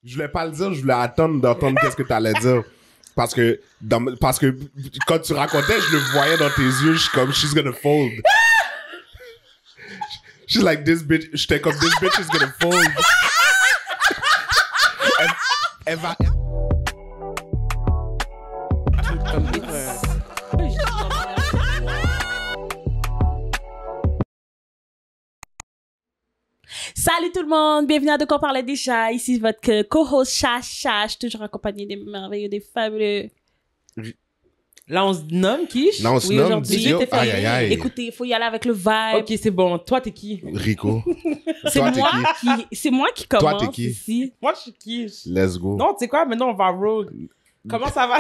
Je voulais pas le dire, je voulais attendre d'entendre qu'est-ce que t'allais dire. Parce que quand tu racontais, je le voyais dans tes yeux, je suis comme, she's gonna fold. She's like, this bitch, j'étais comme, this bitch is gonna fold. Elle va... Salut tout le monde, bienvenue à De quoi parler déjà. Ici votre co-host Chacha, je suis toujours accompagnée des merveilleux, des fabuleux. Là, on se nomme qui? Là, on se Oui, nomme. aujourd'hui, Dio. Aïe, aïe, aïe. Écoutez, il faut y aller avec le vibe. Ok, c'est bon. Toi, t'es qui? Rico. C'est Toi, t'es moi qui? c'est moi qui commence t'es qui? ici. Moi, je suis qui? Let's go. Non, tu sais quoi? Maintenant, on va rogue. Comment ça va?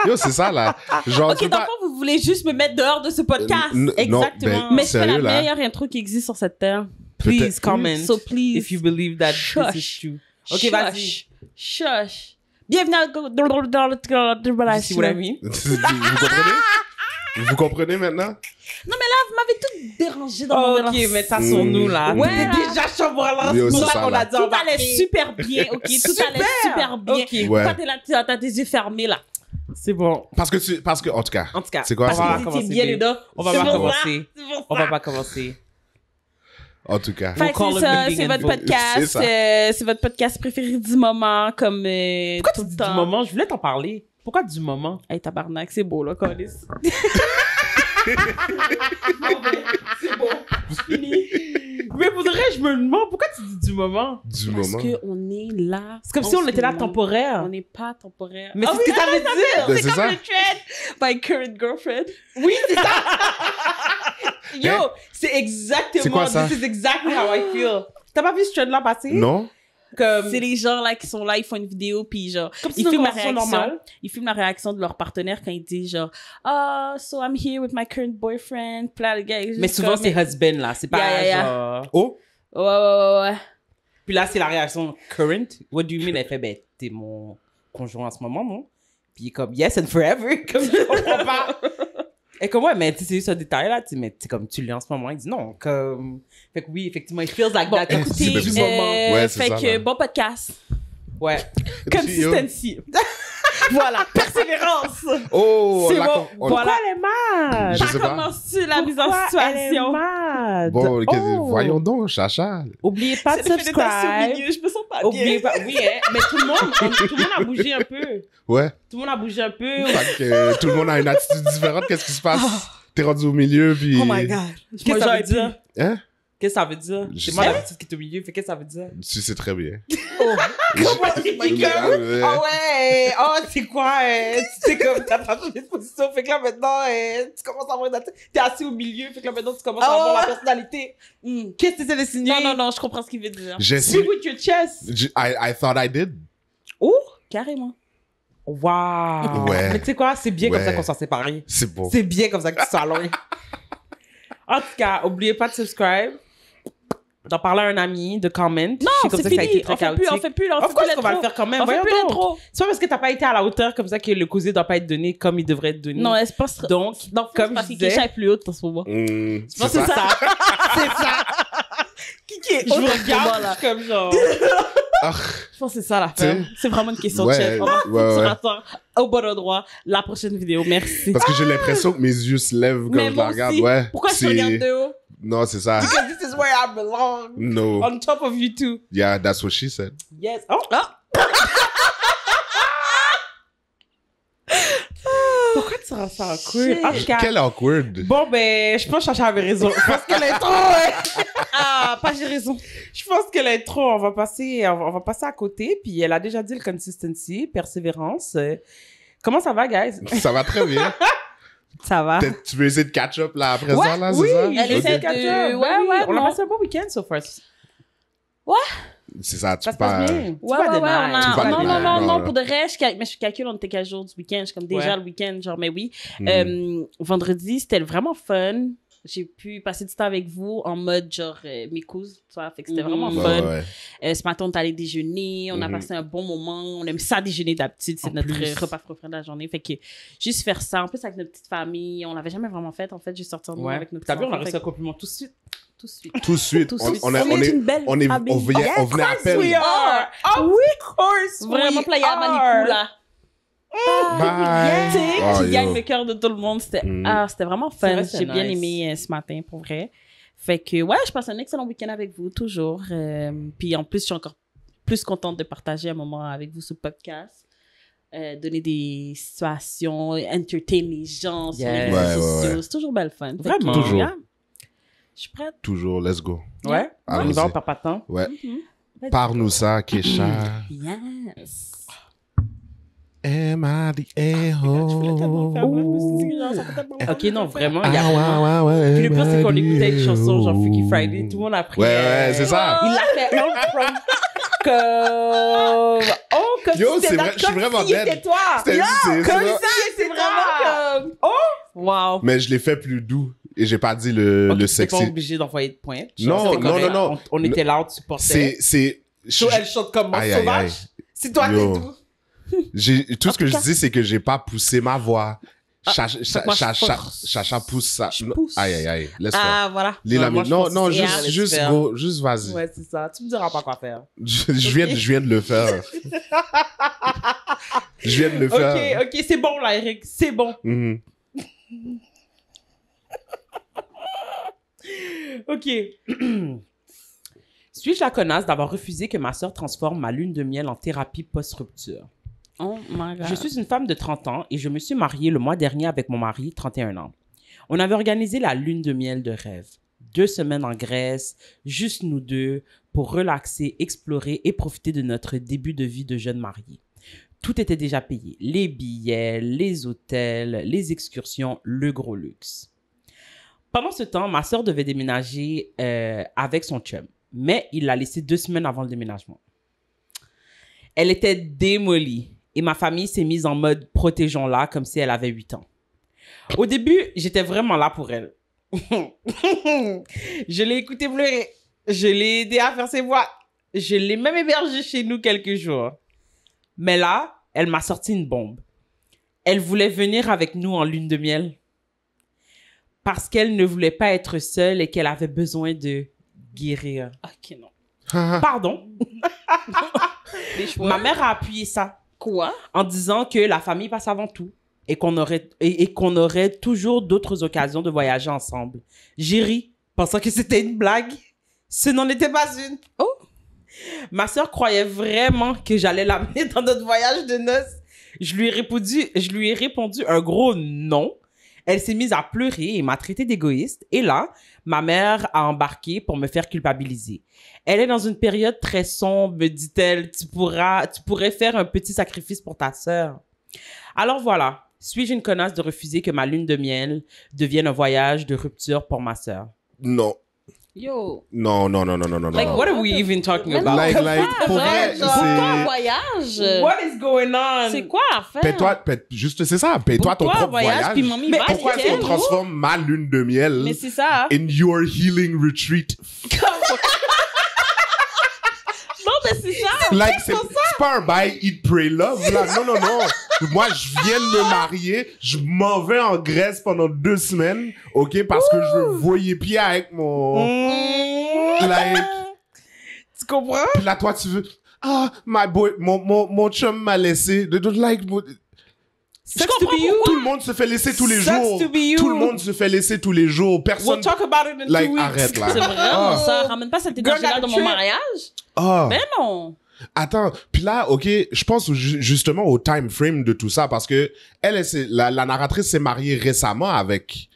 Yo, c'est ça, là. Genre, Ok, tu peux dans pas... le fond, vous voulez juste me mettre dehors de ce podcast. Exactement. ben, Mais je fais la sérieux, là. meilleure intro qui existe sur cette terre. Please Peut-être- comment So please. if you believe that Shush. this is true. Ok, vas-y. Shush. Bienvenue à dans le See what I mean? Vous comprenez? Vous comprenez maintenant? Vous m'avez tout dérangé dans mon Ok, relance. mais ça sur nous, là. Ouais, T'es là. déjà chambrelant. Yo, C'est c'est pour ça, ça qu'on là. a dit Tout on va allait faire. super bien, ok? Tout allait super bien. Ok. Ouais. Pourquoi t'as tes yeux fermés, là? C'est bon. Parce que, en tout cas, En tout cas, c'est quoi on ça? va T'es commencer. bien babe. dedans. On va C'est pas pour commencer. ça, c'est pour On ça. va pas commencer. En tout cas. Fait que We'll c'est call a ça, meeting c'est and votre vote. podcast. C'est ça. C'est votre podcast préféré du moment, comme Pourquoi tout tu le dis temps. du moment? Je voulais t'en parler. Pourquoi du moment? Hey, tabarnak, c'est beau, là, Colis. C'est bon. Fini. Mais pour de vrai, je me demande pourquoi tu dis du moment? Du Parce moment. qu'on est là. C'est comme en si on ce était là moment. temporaire. On n'est pas temporaire. Mais Ah c'est ce que ça veut dire. Ben, C'est c'est comme ça. le trend. My current girlfriend. Oui, c'est ça. Yo, Hein? c'est exactement. C'est quoi ça? This is exactly how I feel. T'as pas vu ce trend-là passer? Non? Comme... C'est les gens là qui sont là, ils font une vidéo, puis genre, Comme si ils c'était filment une la conversation réaction. normale. Ils filment la réaction de leur partenaire quand ils disent genre, ah, so I'm here with my current boyfriend. Puis là, le gars, il est juste Mais souvent, comme, c'est husband, là. C'est pas Yeah. genre... Oh? Ouais. Puis là, c'est la réaction current. What do you mean? Elle fait, ben, t'es mon conjoint en ce moment, non? Puis il est comme, yes and forever. Comme, je comprends pas. Et comme, ouais, mais tu sais, c'est juste un détail, là. Tu sais, mais tu sais, comme, tu l'es en ce moment. Il dit non, comme... Fait que oui, effectivement, it feels like Bon, that. Comme, écoutez, c'est du moment. Ouais, c'est fait ça, que là. bon podcast. Ouais. Consistency. Voilà, persévérance. Oh, C'est là, bon. on- Pourquoi elle est mad? Je sais pas. Commences-tu la mise en Pourquoi elle est situation? mad? Bon, Oh. voyons donc, Chacha. Oubliez pas de C'est l'effet de tension au subscribe. milieu, je me sens pas Oubliez bien. pas, oui, hein, mais tout le monde a bougé un peu. Ouais. Tout le monde a bougé un peu. Fait que tout le monde a une attitude différente. Qu'est-ce qui se passe? T'es rendu au milieu, puis... Oh my God. Qu'est-ce que ça veut dire? Hein? Qu'est-ce que ça veut dire? Je C'est moi sais. l'habitude qui est au milieu, fait qu'est-ce que ça veut dire? Tu sais très bien. Comment tu dis comme? Ah ouais! Oh, c'est quoi? Tu sais comme, t'as pas changé de position, fait que là maintenant, tu commences à avoir une attitude. T'es assis au milieu, fait que là maintenant tu commences à Ah avoir ouais. la personnalité. Qu'est-ce que tu essaies de signer? Non, je comprends ce qu'il veut dire. J'ai Speak with your chest. I thought I did. Oh! Carrément. Wow! Ouais. Mais tu sais quoi? C'est bien comme Ouais. ça qu'on s'en sépare. C'est bon. C'est bien comme ça que tu sois loin. En tout cas, oubliez pas de subscribe, d'en parler à un ami, de comment. Non, comme c'est ça que ça a été fini. très On fait chaotique. plus. Of course qu'on va le faire quand même. On fait Voyons plus donc. l'intro. C'est pas parce que t'as pas été à la hauteur comme ça que le causé doit pas être donné comme il devrait être donné. Non, elle se passe. Donc, comme parce je que disais, Keisha est plus haute en ce moment. Mm, je pense que c'est ça. C'est ça. Qui est Je vous regarde, je suis comme genre... Ah, Je pense que c'est ça l'affaire. T'sais. C'est vraiment une question Ouais, de chef. Vraiment, faut ouais, que tu ouais. rattends au bon endroit la prochaine vidéo. Merci. parce que j'ai l'impression que mes yeux se lèvent quand Mais je la moi regarde. aussi. Ouais. Pourquoi je te regarde de haut? Non, c'est ça. Because this is where I belong. No. On top of you too. Yeah, that's what she said. Yes. Oh. Pourquoi tu rends ça awkward? En tout cas, Quel awkward. bon, ben, je pense que Chacha avait raison. Je pense que l'intro, Ah, pas j'ai raison. je pense que l'intro, on va passer à côté. Puis elle a déjà dit le consistency, persévérance. Comment ça va, guys? Ça va très bien. Ça va. Peut-être tu veux essayer de catch up là à présent, Ouais, là, Oui, c'est ça? elle Ok. essaie catch de- up. ouais, ouais, On a non. passé un bon week-end so far. C'est ça, tu Ça se pas... passe bien. Ouais, on Tu vas a... Non, deny. non, Non. pour de vrai, mais je calcule, on était quel jour du week-end? Je suis comme déjà Ouais. le week-end, genre, mais oui. Mm. Vendredi, c'était vraiment fun. J'ai pu passer du temps avec vous en mode, genre, mi-cause, tu vois, fait que c'était vraiment Mhm. Ouais, fun. ouais. Ce matin, on est allé déjeuner, on a Mhm. passé un bon moment, on aime ça déjeuner d'habitude, c'est En notre plus. repas préféré de la journée. Fait que juste faire ça, en plus avec notre petite famille, on l'avait jamais vraiment fait, en fait, juste sortir de nous Ouais. avec notre T'as vu, on a enfants, reçu fait un compliment tout de suite. tout de suite. Tout de suite. Tout de suite. On est une belle on famille. venait à peine. We are. Oh, oui, course, Vraiment, we puis là, il y a are. Malikou, là. Bye. Tu sais, Oh, qui yo. gagne le cœur de tout le monde. C'était c'était vraiment C'est fun. vrai, c'est J'ai bien nice. aimé ce matin, pour vrai. Fait que, ouais, je passe un excellent week-end avec vous, toujours. Puis en plus, je suis encore plus contente de partager un moment avec vous sur le podcast. Donner des situations, entertain les gens sur les Yes. réseaux Ouais, sociaux. ouais. C'est toujours belle fun. Fait que, Vraiment. Toujours. yeah, je suis prête. Toujours, let's go. Ouais, on y Allons-y. va, on perd pas de temps. Ouais. Mhm. Parle-nous ça, Kesha. Yes. M-A-D-A-O. Ok, non, vraiment, Ah, il y a vraiment... ouais. Puis le pire, c'est qu'on écoutait une chanson genre Freaky Friday, tout le monde a pris. Ouais, c'est ça. Il l'a fait comme... Oh, comme Yo, si c'est c'était vrai, je suis vraiment comme si dead. c'était toi. C'est- c'est- Comme c'est- ça, c'est vraiment comme... Oh! Wow. Mais je l'ai fait plus doux. Et j'ai pas dit le Ok, t'es sexy. pas obligé d'envoyer de pointe. Non, C'était correct. non, non. On était là, on te supportait. C'est. So, elle chante comme Aïe, aïe, sauvage. aïe. C'est toi, t'es Yo. tout. Tout ce que je dis, c'est que j'ai pas poussé ma voix. Chacha moi, je force. Chacha pousse ça. Je Non, pousse. Aïe, aïe, aïe. Laisse faire. Ah, voilà. Lila, moi, je non, pense non, que c'est juste, à juste faire. go, juste vas-y. Ouais, c'est ça. Tu me diras pas quoi faire. Je viens de le faire. Je viens de le faire. Ok, c'est bon là, Eric. C'est bon. Mhm. Ok. Suis-je la connasse d'avoir refusé que ma sœur transforme ma lune de miel en thérapie post-rupture? Oh my God. Je suis une femme de 30 ans et je me suis mariée le mois dernier avec mon mari, 31 ans. On avait organisé la lune de miel de rêve. 2 semaines en Grèce, juste nous deux, pour relaxer, explorer et profiter de notre début de vie de jeunes mariés. Tout était déjà payé. Les billets, les hôtels, les excursions, le gros luxe. Pendant ce temps, ma sœur devait déménager avec son chum, mais il l'a laissée 2 semaines avant le déménagement. Elle était démolie et ma famille s'est mise en mode protégeons-la comme si elle avait 8 ans. Au début, j'étais vraiment là pour elle. Je l'ai écoutée pleurer. Je l'ai aidée à faire ses voix. Je l'ai même hébergée chez nous quelques jours. Mais là, elle m'a sorti une bombe. Elle voulait venir avec nous en lune de miel. Parce qu'elle ne voulait pas être seule et qu'elle avait besoin de guérir. Ok, non. Pardon? Les choix. Ma mère a appuyé ça Quoi? en disant que la famille passe avant tout et qu'on aurait toujours d'autres occasions de voyager ensemble. J'ai ri, pensant que c'était une blague. Ce n'en était pas une. Oh! Ma sœur croyait vraiment que j'allais l'amener dans notre voyage de noces. Je lui ai répondu un gros non. Elle s'est mise à pleurer et m'a traité d'égoïste. Et là, ma mère a embarqué pour me faire culpabiliser. Elle est dans une période très sombre, me dit-elle. Tu pourrais faire un petit sacrifice pour ta sœur. Alors voilà, suis-je une connasse de refuser que ma lune de miel devienne un voyage de rupture pour ma sœur? Non. Yo. Non. Like, what are we even talking about? Like, pour vrai, Genre, pourquoi un c'est. voyage? What is going on? C'est quoi l'affaire? Paie-toi, juste, c'est ça, paie-toi ton Pourquoi un propre voyage. puis mamie Mais va Pourquoi avec est-ce qu'on elle? transforme ma lune de miel Mais c'est ça. in your healing retreat? Non, mais c'est ça. Like, c'est pas un bail eat, pray, love, là. Non. Moi, je viens de me marier. Je m'en vais en Grèce pendant 2 semaines, OK? Parce que je veux voyer pied avec mon... Like... Tu comprends? Puis là, toi, tu veux... Ah, my boy, mon chum m'a laissé. Like... Sucks to be you. Tout le monde se fait laisser tous les Sucks jours. to be you. Tout le monde se fait laisser tous les jours. Personne... We'll talk about it in 2 Like, weeks. arrête, là. C'est vraiment Ah. ça. Ramène pas cette Girl énergie-là got dans mon trip. mariage. Ah. Ben non. Attends, puis là, OK, je pense justement au time frame de tout ça parce que la narratrice s'est mariée récemment avec...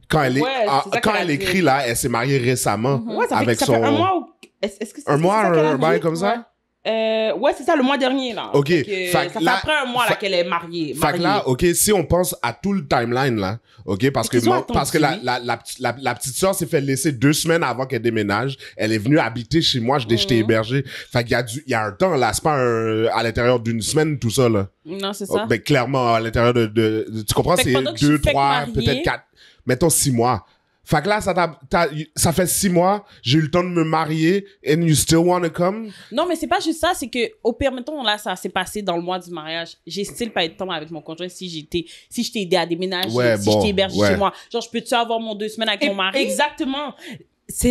Quand elle, Ouais, c'est ça quand qu'elle elle a écrit, dit. là, elle s'est mariée récemment Ouais, ça avec fait son... un mois ou... Est-ce que c'est Un mois, ça qu'elle a un dit? bail comme ça? Ouais, c'est ça, le mois dernier, là. Ok, Fait que fait ça que fait là- après un mois, là, qu'elle est mariée. Fait que là, OK, si on pense à tout le timeline, là, OK, parce que, Qu'ils ont parce que attendu. la petite sœur s'est fait laisser 2 semaines avant qu'elle déménage. Elle est venue habiter chez moi, j'étais hébergé. Fait qu'il y a un temps, là, c'est pas à l'intérieur d'une semaine, tout ça, là. Non, c'est ça. Ben, clairement, à l'intérieur tu comprends, Fait que c'est pendant que je 2, suis fait 3, marier- peut-être 4, mettons 6 mois. Fait que là, ça fait 6 mois, j'ai eu le temps de me marier, and you still wanna come? Non, mais c'est pas juste ça, c'est que, au pire, mettons, là, ça s'est passé dans le mois du mariage. J'ai style pas eu de temps avec mon conjoint si je t'ai aidé à déménager, Ouais, si bon, je t'ai hébergé ouais. chez moi. Genre, je peux-tu avoir mon 2 semaines avec mon mari? Exactement.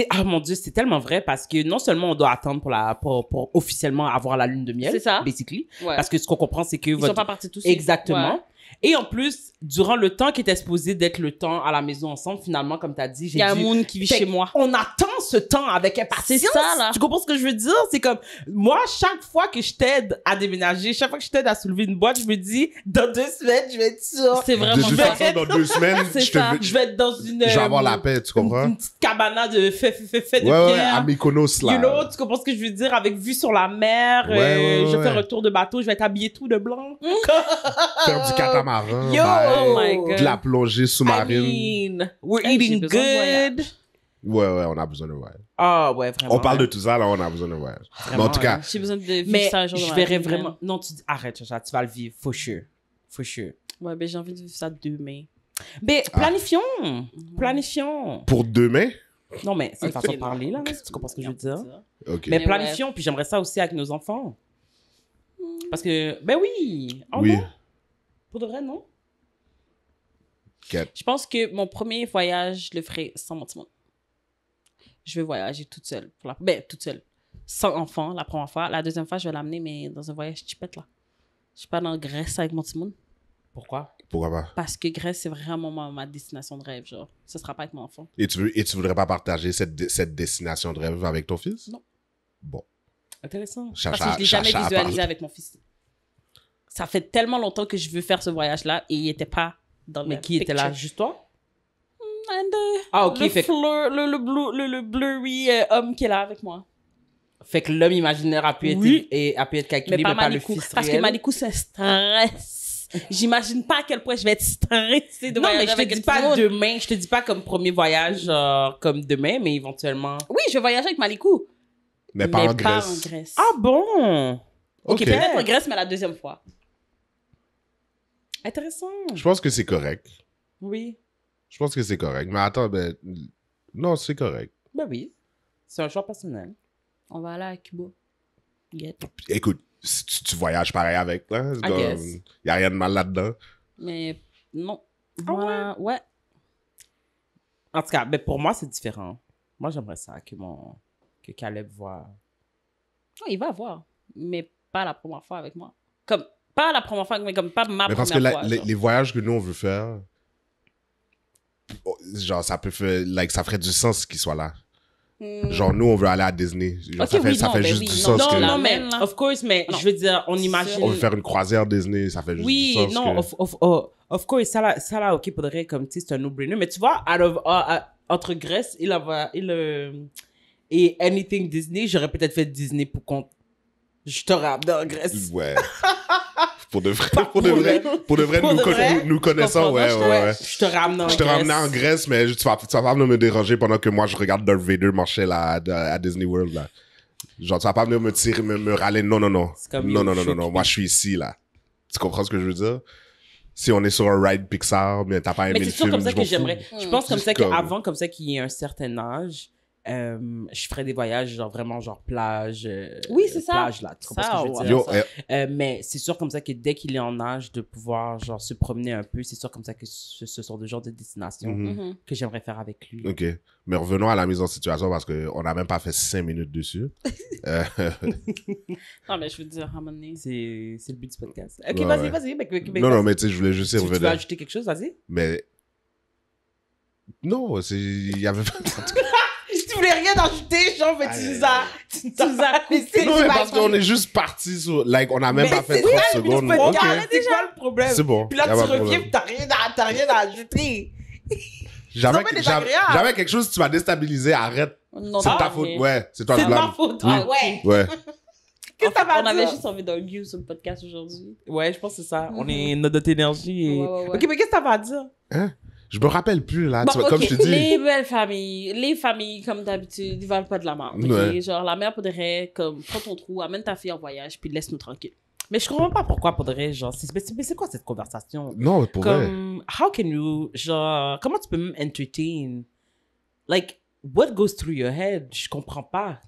Ah mon Dieu, c'est tellement vrai parce que non seulement on doit attendre pour officiellement avoir la lune de miel. C'est ça. Basically. Ouais. Parce que ce qu'on comprend, c'est que Ils sont pas partis tous. Exactement. Ouais. Et en plus, durant le temps qui était supposé d'être le temps à la maison ensemble, finalement, comme tu as dit, Il y a un monde qui vit Fait chez que moi. On attend ce temps avec impatience. C'est ça, là. Tu comprends ce que je veux dire? C'est comme, moi, chaque fois que je t'aide à déménager, chaque fois que je t'aide à soulever une boîte, je me dis, dans 2 semaines, je vais être sûre. C'est De vraiment toute ça. façon, dans 2 semaines, C'est je te ça. veux- Je vais être dans une... je vais avoir la paix, tu comprends? Une petite cabana de fait de Ouais, pierre. à Mykonos, là. You know, tu comprends ce que je veux dire? Avec vue sur la mer, Ouais, je vais faire ouais. un tour de bateau, je vais être habillée tout de blanc. Faire du catamaran. Yo! Oh my bye. God. De la plongée sous-marine. I mean, we're Hey, j'ai eating besoin de good. Ouais, on a besoin de voyage. Ah, ouais, vraiment. On parle de tout ça, là, on a besoin de voyage. Mais Vraiment, en tout cas, J'ai besoin de vivre Mais ça un jour dans je ma verrais vie, vraiment... man. Non, arrête, Chacha, tu vas le vivre, for sure. For sure. Ouais, ben j'ai envie de vivre ça demain. Mais Ah. planifions. Planifions. pour demain, Non, mais c'est une façon Ok, de parler, là. Tu comprends ce que je veux dire? ok. Mais Mais planifions, puis j'aimerais ça aussi avec nos enfants. Parce que, ben oui. Oh Oui. non? Pour de vrai, non? Je pense que mon premier voyage, je le ferai sans mentir. Je vais voyager toute seule. Toute seule. Sans enfant, la première fois. La deuxième fois, je vais l'amener, mais dans un voyage chipette, là. Je suis pas dans Grèce avec mon petit monde. Pourquoi? Pourquoi pas? Parce que Grèce, c'est vraiment ma destination de rêve, genre. Ce sera pas avec mon enfant. Et tu voudrais pas partager cette destination de rêve avec ton fils? Non. Bon. Intéressant. Parce que je l'ai jamais visualisé avec mon fils. Ça fait tellement longtemps que je veux faire ce voyage-là et il était pas dans le Mais qui était là? picture. Juste toi? And, Ah, ok. le Fait, le blurry homme qui est là avec moi. fait que l'homme imaginaire a pu être, Oui. a pu être calculé, Mais pas le Malikou. fils Parce que réel. Malikou, c'est un stress. J'imagine pas à quel point je vais être stressée de Non, mais voyager je te avec dis un pas petit monde. demain. Je te dis pas comme premier voyage, genre, comme demain, mais éventuellement. Oui, je vais voyager avec Malikou. Mais pas en Grèce. Ah bon? Ok. Peut-être en Grèce, mais la deuxième fois. Intéressant. Je pense que c'est correct. Oui. Je pense que c'est correct. Mais attends, ben... Non, c'est correct. Ben oui. C'est un choix personnel. On va aller à Cuba. Get. Écoute, si tu voyages pareil avec, là. I guess. Y a rien de mal là-dedans. Mais non. Ah Voilà. Ouais. En tout cas, ben pour moi, c'est différent. Moi, j'aimerais ça que Caleb voit. Non, il va voir. Mais pas la première fois avec moi. Comme, pas la première fois, mais comme pas ma Mais parce que première fois. genre. les voyages que nous, on veut faire, genre, ça peut faire... Like, ça ferait du sens qu'il soit là. Genre, nous, on veut aller à Disney. Genre, Ok, ça fait, oui, ça non, fait ben juste oui, du non, sens Non, que... la non, mais, même, là. of course, mais Non. je veux dire, on C'est imagine. sûr. On veut faire une croisière Disney, ça fait juste Oui, du sens non, que... of course, ça là, ok, faudrait, comme, tu sais, c'est un no-brainer. Mais tu vois, entre Grèce et Anything Disney, j'aurais peut-être fait Disney pour compte. Je te ramène en Grèce. Ouais. Pour de vrai, nous connaissant, comprends, ouais, je ouais, ouais. Je te ramène en Je te Grèce. ramenais en Grèce, mais tu vas pas venir me déranger pendant que moi, je regarde Darth Vader marcher là, à Disney World, là. Genre, tu vas pas venir me tirer, me râler. Non. C'est comme Non. yo, Moi, je suis ici, là. Tu comprends ce que je veux dire? Si on est sur un ride Pixar, mais t'as pas aimé Mais le c'est sûr film, comme ça je que m'en fous. j'aimerais. Je pense comme Juste ça comme- qu'avant, comme ça qu'il y ait un certain âge, je ferais des voyages, genre vraiment, genre plage. Oui, c'est ça. Plage, là. Tu comprends Ça, ce que je veux ouais. dire? Yo, Mais c'est sûr comme ça que dès qu'il est en âge de pouvoir, genre, se promener un peu, c'est sûr comme ça que ce sont des genres de destinations Mhm. que j'aimerais faire avec lui. OK. Mais revenons à la mise en situation parce qu'on n'a même pas fait 5 minutes dessus. Non, mais je veux dire, à un moment donné. C'est le but du podcast. Ok, Ouais, vas-y, ouais. vas-y. Non, mais tu sais, je voulais juste y Tu veux revenir. ajouter quelque chose, vas-y. Mais... Non, il y avait pas... Tu voulais rien ajouter, genre, mais tu nous as laissé. Non, mais parce qu'on est juste parti sur... Like, on n'a même pas fait 30 secondes. C'est OK. quoi le problème? C'est bon. Puis là, Y a tu pas de reviens, problème. puis t'as rien à ajouter. J'avais Ça fait désagréable. j'avais quelque chose, tu m'as déstabilisé, arrête. Non, C'est non, ta mais- faute. Ouais, c'est toi C'est le de ma blâme. faute. Oui. Ah ouais. Ouais. Qu'est-ce que ça va On avait dire? juste envie d'arguer sur le podcast aujourd'hui. Ouais, je pense que c'est ça. On est notre énergie. Et... Ouais. Ok, mais qu'est-ce que ça va dire? Hein? Je me rappelle plus, là. Bon, Comme ok, je te dis. les belles familles, les familles, comme d'habitude, ils valent pas de la merde. ok? Ouais. Genre, la mère pourrait, comme, prends ton trou, amène ta fille en voyage, puis laisse-nous tranquille. Mais je comprends pas pourquoi faudrait, genre, mais c'est quoi cette conversation? Non, pour vrai. Comme, how can you, genre, comment tu peux même entertain? Like, what goes through your head? Je comprends pas.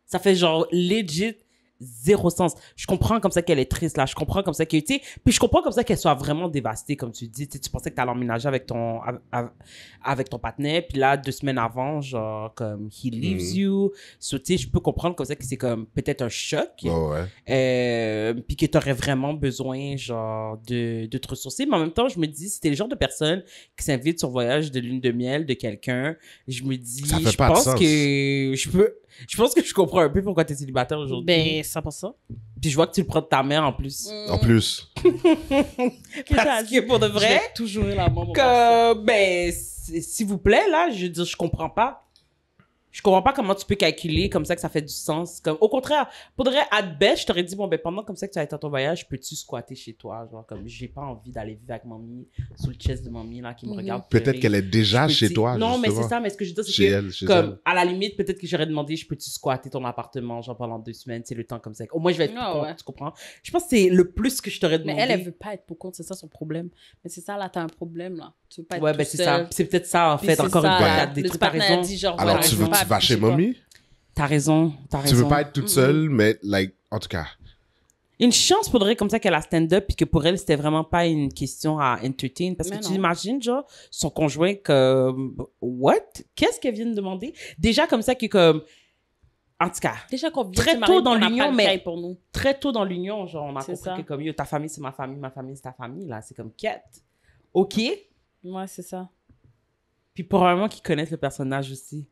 Ça fait genre legit zéro sens. Je comprends comme ça qu'elle est triste, là. Je comprends comme ça qu'elle, tu sais, puis je comprends comme ça qu'elle soit vraiment dévastée, comme tu dis. Tu pensais que t'allais emménager avec ton partenaire, puis là, 2 semaines avant, genre, comme, he leaves you. So, tu sais, je peux comprendre comme ça que c'est comme peut-être un choc. Oh, ouais. Puis que t'aurais vraiment besoin, genre, de te ressourcer. Mais en même temps, je me dis, si t'es le genre de personne qui s'invite sur voyage de lune de miel de quelqu'un, je me dis, Ça fait je pas de pense sens. que je pense que je comprends un peu pourquoi t'es célibataire aujourd'hui. Ben, ça pour ça. Puis je vois que tu le prends de ta mère en plus. En plus. Parce que pour de Je vrai, vais toujours la maman. que, ben, s'il vous plaît, là, je veux dire, je comprends pas. Je comprends pas comment tu peux calculer comme ça que ça fait du sens. Comme, au contraire, pour de vrai, à best, je t'aurais dit, bon, ben, pendant comme ça que tu as été à ton voyage, peux-tu squatter chez toi? Genre, comme, j'ai pas envie d'aller vivre avec mamie, sous le chest de mamie, là, qui me regarde. Peut-être pleurer. qu'elle est déjà Je peux chez dire- toi. Non, mais justement. c'est ça, mais ce que je veux dire, c'est Chez que, elle, chez comme, elle. à la limite, peut-être que j'aurais demandé, je peux-tu squatter ton appartement, genre, pendant 2 semaines, c'est le temps comme ça. Au moins, je vais être Ah, con, ouais. tu comprends? Je pense que c'est le plus que je t'aurais Mais demandé. elle veut pas être pour compte, c'est ça son problème. Mais c'est ça, là, t'as un problème, là. Tu veux pas être Ouais, tout ben, c'est seul. ça. C'est peut-être ça, en Puis fait. c'est Encore ça, une fois, là. t'as des Le trucs, t'as partenaire raison. dit, genre, Alors, voilà, tu je veux veux, pas tu vas habiter chez chez toi. mamie? T'as raison, t'as raison. Tu veux pas être toute seule, mais, like, en tout cas. Une chance pour de vrai comme ça qu'elle a stand-up, puis que pour elle, c'était vraiment pas une question à entertain. Parce Mais que non. tu imagines, genre, son conjoint, comme, what? Qu'est-ce qu'elle vient de demander? Déjà, comme ça, que comme, en tout cas, Déjà qu'on vient Très de se marier, tôt dans on n'a l'union, pas de mais- caille pour nous. très tôt dans l'union, genre, on a C'est compris ça. que comme, yo, ta famille, c'est ma famille c'est ta famille, là. C'est comme, quête. OK? Ouais, c'est ça. Puis probablement qu'ils connaissent le personnage aussi.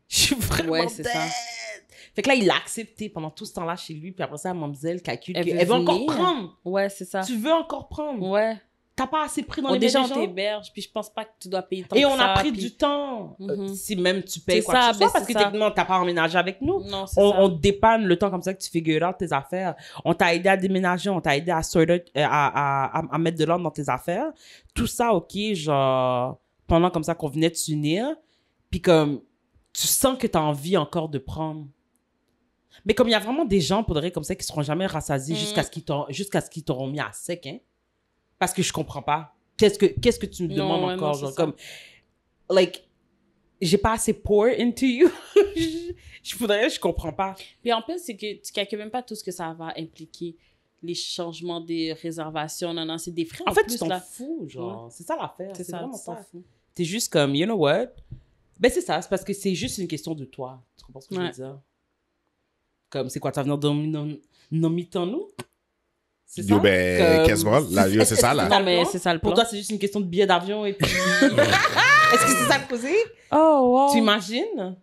Je suis vraiment Ouais, c'est ça. dead. Fait que là, il l'a accepté pendant tout ce temps-là chez lui, puis après ça, mademoiselle calcule Elle qu'elle veut veut encore venir. prendre. Ouais, c'est ça. Tu veux encore prendre. Ouais. T'as pas assez pris dans Bon, les déjà, mains on des gens. t'héberge, puis je pense pas que tu dois payer tant Et que on ça, a pris puis- du temps. Mhm. Si même tu payes C'est quoi que ça, ce soit, ben, parce que c'est ça. techniquement, t'as pas emménagé avec nous. Non, c'est ça. On te dépanne le temps comme ça que tu figures out tes affaires. On t'a aidé à déménager, on t'a aidé à sorter, à mettre de l'ordre dans tes affaires. Tout ça, OK, genre, pendant comme ça qu'on venait de s'unir. Puis comme, tu sens que t'as envie encore de prendre. Mais comme il y a vraiment des gens, pour de vrai, comme ça, qui seront jamais rassasiés jusqu'à ce qu'ils t'auront mis à sec, hein. Parce que je comprends pas. Qu'est-ce que tu me Non, demandes ouais, encore, non, genre, c'est ça. comme, like, j'ai pas assez pour into you. je comprends pas. Puis en plus, c'est que tu calcules même pas tout ce que ça va impliquer. Les changements des réservations, non, non, c'est des frais En fait, plus, tu t'en là. fous, genre. C'est ça l'affaire. C'est ça, vraiment tu t'en ça. fous. T'es juste comme, you know what? Ben, c'est ça. C'est parce que c'est juste une question de toi. Tu comprends ce que je veux Ouais. dire? Comme, c'est quoi? Tu vas venir dormir dans mi-temps-nous? C'est ça? Yo, ben, Comme- quasiment. Là, yo, c'est ça, là. Non, mais c'est ça le Pour plan. toi, c'est juste une question de billet d'avion et puis... Est-ce que c'est ça le causé? Oh, wow. Tu imagines? Non,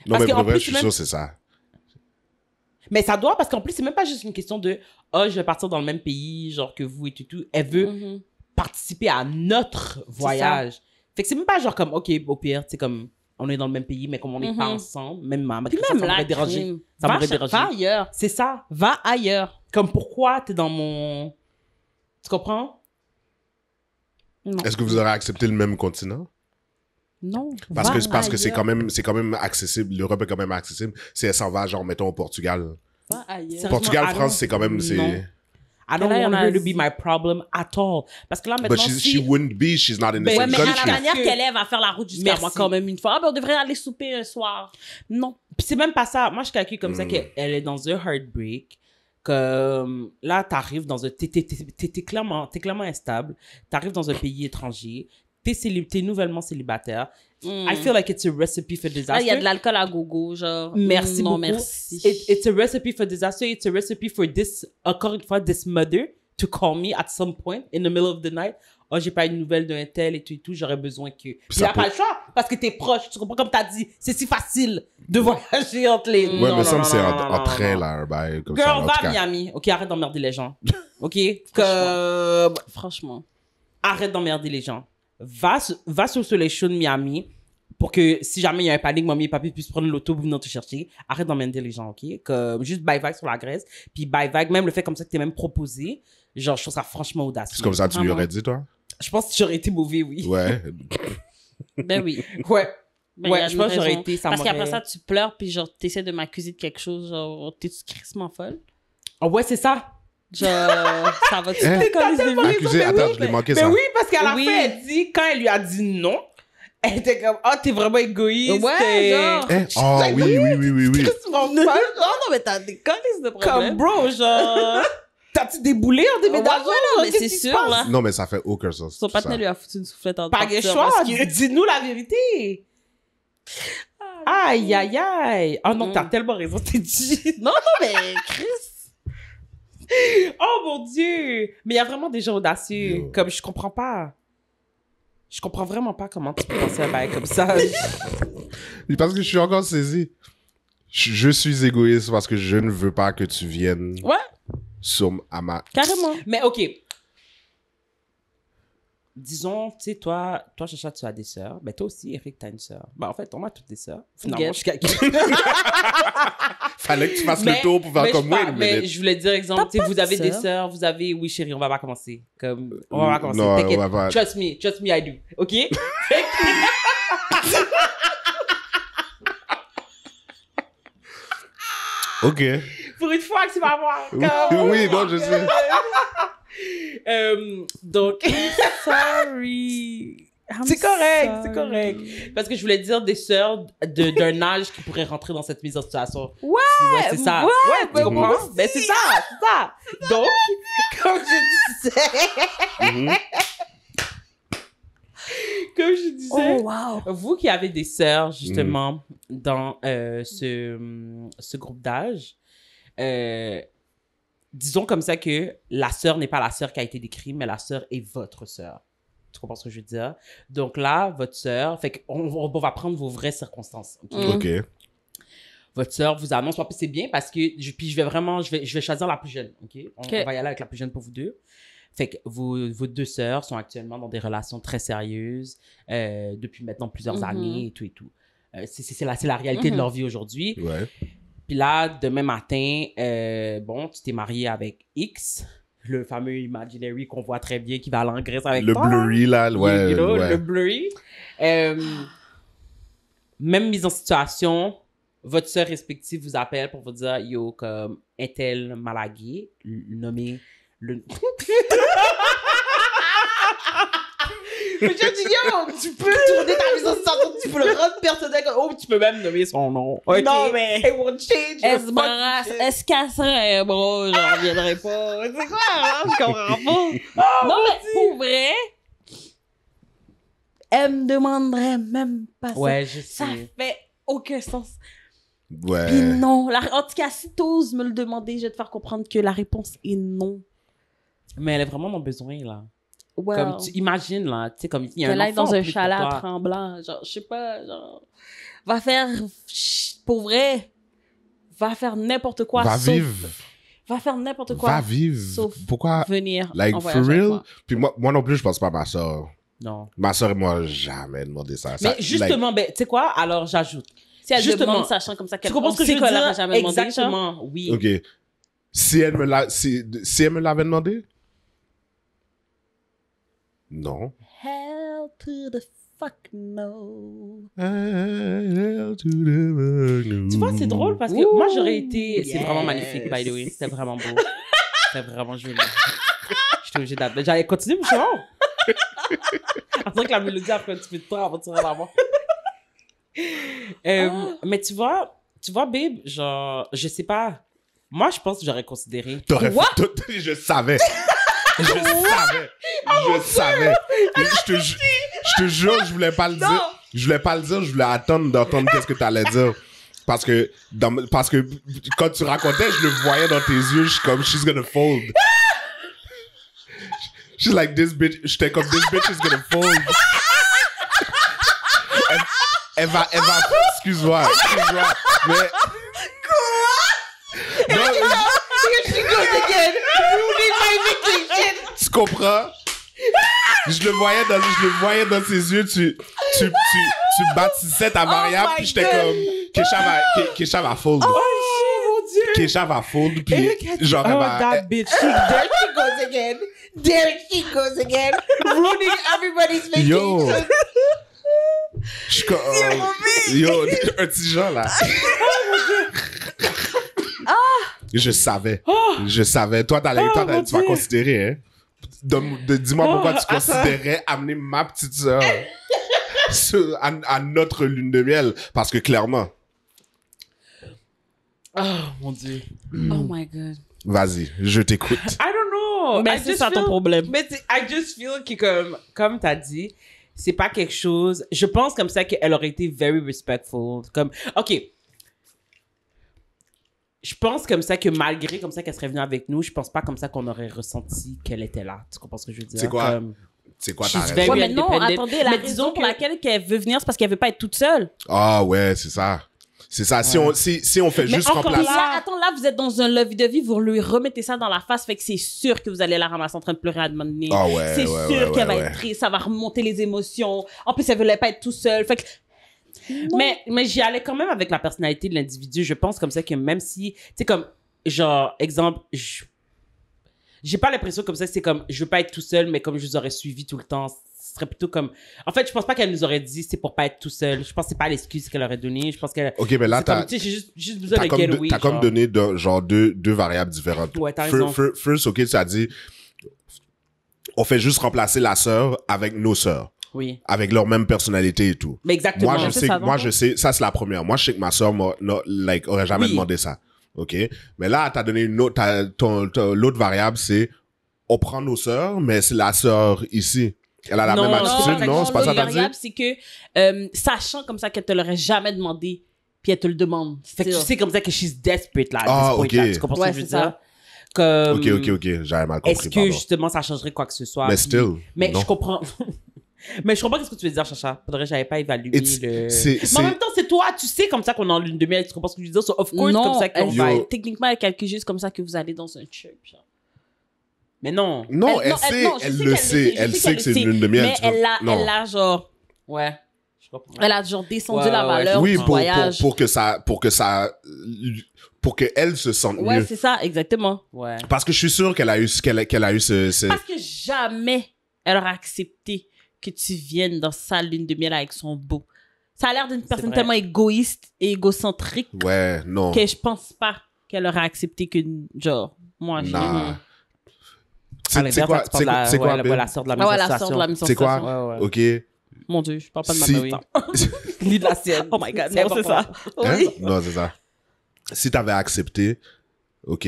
Parce mais qu'en pour vrai, plus, je suis même- sûr, c'est ça. Mais ça doit, parce qu'en plus, c'est même pas juste une question de « Oh, je vais partir dans le même pays, genre que vous et tout. » Elle veut Mhm. participer à notre voyage. Fait que c'est même pas genre comme, OK, au pire, tu sais, comme, on est dans le même pays, mais comme on n'est pas Mhm. ensemble, même ma Puis ça même m'aurait là, dérangé. crime. Ça Va m'aurait cher- dérangé. Va ailleurs. C'est ça. Va ailleurs. Comme, pourquoi t'es dans mon... Tu comprends? Non. Est-ce que vous aurez accepté le même continent? Non. Parce va que c'est ailleurs. quand même accessible. L'Europe est quand même accessible. Si elle s'en va, genre, mettons, au Portugal. Va ailleurs. Sérieusement, Portugal, I France, don't- c'est quand même, Non. c'est... I don't là, il y en want a her to be Asie. my problem at all. Parce que là, maintenant, But she si... wouldn't be, she's not in the Ben, Ouais, same mais à la country. manière Que- qu'elle est, elle va faire la route jusqu'à Merci. moi quand même une fois. Ah, ben on devrait aller souper un soir. Non. Puis c'est même pas ça. Moi, je calcule comme ça qu'elle est dans un heartbreak. Comme là, t'arrives dans un... T'es clairement instable. T'arrives dans un pays étranger. T'es nouvellement célibataire. I feel like it's a recipe for disaster. Là, il y a de l'alcool à gogo, genre. Merci non, beaucoup. merci. It's a recipe for disaster. It's a recipe for this, encore une fois, this mother to call me at some point in the middle of the night. Oh, j'ai pas une nouvelle d'un tel et tout. J'aurais besoin que... Puis Ça il a pas peut- le choix parce que t'es proche. Tu comprends comme t'as dit. C'est si facile de voyager entre les... Ouais, Non, mais non, ça, non, c'est non, en non, train, non. là, un bail, comme ça, Girl, en va tout à cas. Miami. OK, arrête d'emmerder les gens. OK? Que... Franchement. Arrête d'emmerder les gens. Va sur les shows de Miami pour que si jamais il y a un panique, mamie et papi puissent prendre l'auto pour venir te chercher. Arrête d'emmerder les gens, OK? Comme juste bye vague sur la Grèce. Puis bye vague, même le fait comme ça que t'es même proposé, genre, je trouve ça franchement audacieux. C'est comme ça que tu lui Vraiment. aurais dit, toi? Je pense que j'aurais été mauvais, oui. Ouais. Ben oui. Ouais. Ben, Ouais, il y a je une pense que j'aurais raison. été, ça Parce qu'après m'aurait- ça, tu pleures, puis genre, t'essaies de m'accuser de quelque chose, genre, t'es-tu crissement folle? Ah ouais, c'est ça. Genre, ça va-tu Hein? te coller de vie? Accusé, attends, je l'ai manqué, Mais ça. oui, parce qu'à la Oui. fin, elle dit, quand elle lui a dit non, Elle était comme, oh, t'es vraiment égoïste. Ouais, genre. Oh, oui. Non, mais t'as des calices de Comme, problème. bro, genre, t'as-tu déboulé en déménageant? Ouais, mais c'est sûr, là. Non, mais ça fait aucun sens. Son tout ça. partenaire lui a foutu une soufflette en Pas de choix, dis-nous la vérité. Aïe, aïe, aïe. Oh non, t'as tellement raison, t'es dit. Non, mais Chris. Oh mon Dieu. Mais il y a vraiment des gens audacieux. Yo. Comme, je comprends pas. Je comprends vraiment pas comment tu peux penser à un bail comme ça. Parce que je suis encore saisi. Je suis égoïste parce que je ne veux pas que tu viennes Ouais, à ma... carrément. Mais OK. Disons, tu sais, toi, Chacha, tu as des sœurs. Ben, toi aussi, Eric, t'as une sœur. Ben, en fait, on a toutes des sœurs. Finalement, Yes. je calcule. Fallait que tu fasses le tour pour faire comme moi une Mais minute. je voulais dire, exemple, tu sais, pas vous de avez des sœurs? sœurs, vous avez... Oui, chérie, on va pas commencer. Comme, on va pas commencer. Non, T'inquiète. on va pas. Trust me, I do. OK? OK. Pour une fois que tu vas voir. Comme... Oui, non, je sais. Donc, Sorry. c'est correct. Parce que je voulais dire des sœurs d'un âge qui pourraient rentrer dans cette mise en situation. Ouais, c'est ça. ouais, Ouais, tu mais comprends? moi Ben, c'est ça. Donc, comme je disais, Oh, wow. vous qui avez des sœurs, justement, dans ce groupe d'âge, disons comme ça que la sœur n'est pas la sœur qui a été décrite, mais la sœur est votre sœur. Tu comprends ce que je veux dire? Donc là, votre sœur, fait qu'on va prendre vos vraies circonstances. OK? OK. Votre sœur vous annonce, en plus c'est bien parce que je vais choisir la plus jeune. OK? On va y aller avec la plus jeune pour vous deux. Fait que vos deux sœurs sont actuellement dans des relations très sérieuses depuis maintenant plusieurs années et tout et tout. C'est la réalité de leur vie aujourd'hui. Ouais. Puis là, demain matin, bon, tu t'es marié avec X, le fameux imaginary qu'on voit très bien qui va aller en Grèce avec Le toi. blurry, là, ouais. You know, ouais. le blurry. Même mise en situation, votre sœur respective vous appelle pour vous dire, yo, comme, est-elle malaguée, nommé le... Mais je dis, yo, tu peux tourner ta mise en situation, tu peux le rendre personnel, oh, tu peux même nommer son nom. Okay? Non, mais- It will change your Elle se barrasse, fucking- elle se casserait, bro, j'en reviendrai pas. C'est quoi, hein? Je comprends pas. Non, mais pour vrai, elle me demanderait même pas ça. Ouais, je Ça sais. fait aucun sens. Ouais. Puis non, en tout cas, si t'oses me le demander, je vais te faire comprendre que la réponse est non. Mais elle est vraiment dans le besoin, là. Well, Comme, tu imagines, là, tu sais, comme, il y a un qu'elle aille enfant dans en un plus chalet pour à toi. Tremblant, genre, je sais pas, genre, va faire, pour vrai, va faire n'importe quoi, Va sauf, vivre. va faire n'importe quoi, Va vivre. sauf Pourquoi? venir Like, en for voyage avec real? moi. Puis moi non plus, je pense pas à ma soeur. Non. Ma soeur et moi, jamais demandé ça. Mais justement, ben, tu sais quoi? Alors, j'ajoute. Si elle Justement. demande, sachant comme ça qu'elle Tu comprends ce que je veux qu'elle l'aurait dire? jamais demandé, genre. Exactement, oui. OK. Si elle me l'avait demandé? Non. Hell to the fuck no. Tu vois, c'est drôle parce que Ouh, moi, j'aurais été... C'est yes. vraiment magnifique, by the way. C'était vraiment beau. C'était vraiment joli. J'étais obligée d'appeler. J'allais continuer, mais je suis en train que la mélodie après un petit peu de temps avant de tirer la voix. Mais tu vois, babe, genre, je sais pas. Moi, je pense que j'aurais considéré. T'aurais What? fait... Je savais. Je savais. Je savais. Je te jure, je voulais pas le dire. Je voulais pas le dire, je voulais attendre d'entendre qu'est-ce que t'allais dire. Parce que quand tu racontais, je le voyais dans tes yeux, je suis comme, she's gonna fold. She's like, this bitch, j'étais comme, this bitch is gonna fold. Elle va, excuse-moi, mais... Quoi? Non, tu comprends? Je le voyais dans ses yeux, tu bâtissais ta variable, puis j'étais comme, Kesha va fold. Oh, mon Dieu! Kesha va fold, puis genre, elle Oh, va... that bitch. There she goes again. There she goes again. Ruining everybody's vacation. Yo! Je suis comme... Yo, un petit genre, là. Je savais. Je savais. Toi, mon tu vas Dieu. considérer, hein? Dis-moi pourquoi tu considérais amener ma petite sœur à notre lune de miel. Parce que clairement... Oh, mon Dieu. Oh my God. Vas-y, je t'écoute. I don't know. Mais I c'est just ça ton feel- problème. Mais I just feel que, comme t'as dit, c'est pas quelque chose... Je pense comme ça qu'elle aurait été very respectful. Comme, OK. Je pense comme ça que malgré comme ça qu'elle serait venue avec nous, je pense pas comme ça qu'on aurait ressenti qu'elle était là. Tu comprends ce que je veux dire? C'est quoi? Comme, C'est quoi She's ta raison? very- Ouais, mais non, independent. attendez, la Mais raison disons pour que- laquelle qu'elle veut venir, c'est parce qu'elle veut pas être toute seule. Ah ouais, c'est ça. C'est ça. Si on fait Mais juste encore remplacer... Là, attends, là, vous êtes dans un love de vie, vous lui remettez ça dans la face, fait que c'est sûr que vous allez la ramasser en train de pleurer à un moment donné. Ah ouais, C'est ouais, sûr ouais, qu'elle va ouais, être ouais. triste, ça va remonter les émotions. En plus, elle voulait pas être toute seule. Fait que... mais j'y allais quand même avec la personnalité de l'individu. Je pense comme ça que même si, tu sais, comme, genre, exemple, j'ai pas l'impression comme ça, c'est comme, je veux pas être tout seul, mais comme je vous aurais suivi tout le temps, ce serait plutôt comme, en fait, je pense pas qu'elle nous aurait dit c'est pour pas être tout seul. Je pense que c'est pas l'excuse qu'elle aurait donnée. Je pense qu'elle, Ok, mais là, c'est comme, tu sais, j'ai juste besoin t'as de comme, getaway. t'as comme genre. donné genre deux variables différentes. Ouais, t'as raison. First, ok, tu as dit, on fait juste remplacer la sœur avec nos sœurs, Oui. avec leur même personnalité et tout. Mais exactement. Moi, je c'est sais, ça, moi, donc. je sais, ça, c'est la première. Moi, je sais que ma sœur aurait jamais Oui. demandé ça. Ok? Mais là, t'as donné une autre, l'autre variable, c'est, on prend nos sœurs, mais c'est la sœur ici. Elle a la Non, même non, attitude, non? C'est pas ça, la t'as dit? variable, c'est que, sachant comme ça qu'elle te l'aurait jamais demandé, puis elle te le demande. Fait que tu sais comme ça que she's desperate là. Ah, à this point, ok. là. Tu comprends Ouais, ce que je veux c'est ça. dire? Comme, Ok. J'avais mal compris, Est-ce que pardon. justement ça changerait quoi que ce soit? Mais Puis- still, Mais non. je comprends. Mais je comprends ce que tu veux dire, Chacha. Faudrait que j'avais pas évalué le. C'est, Mais en même temps, c'est toi, tu sais comme ça qu'on est en lune de miel. Tu comprends ce que je veux dire? So, of course, Non, comme ça qu'on elle- va. Yo. techniquement, elle calcule juste comme ça que vous allez dans un church. genre. Mais non. non, Elle- elle non, sait, non, je elle sais le qu'elle sait. Elle je sait que c'est qu'elle une le lune de miel. Mais tu vois. elle a genre, Ouais. Je comprends. elle a genre descendu Ouais, la ouais, valeur Oui, du pour voyage. qu'elle se sente Ouais, mieux. c'est ça, exactement. Ouais. Parce que je suis sûr qu'elle a eu ce... Parce que jamais elle aura accepté que tu viennes dans sa lune de miel avec son beau. Ça a l'air d'une personne vrai. tellement égoïste et égocentrique Ouais, non. que je pense pas qu'elle aurait accepté que, genre, moi, j'ai... Nah. À l'inverse, quoi, tu parles de la- c'est quoi, ouais, Bill? la sœur de la Ah ouais, la sensation. sœur de la mission C'est quoi? Ouais, ouais. Ok. Mon Dieu, je parle pas de ma Si- mère. Lis de la sienne. Oh my God, C'est non, c'est ça. important. Hein? Oui. Non, c'est ça. Si t'avais accepté, ok.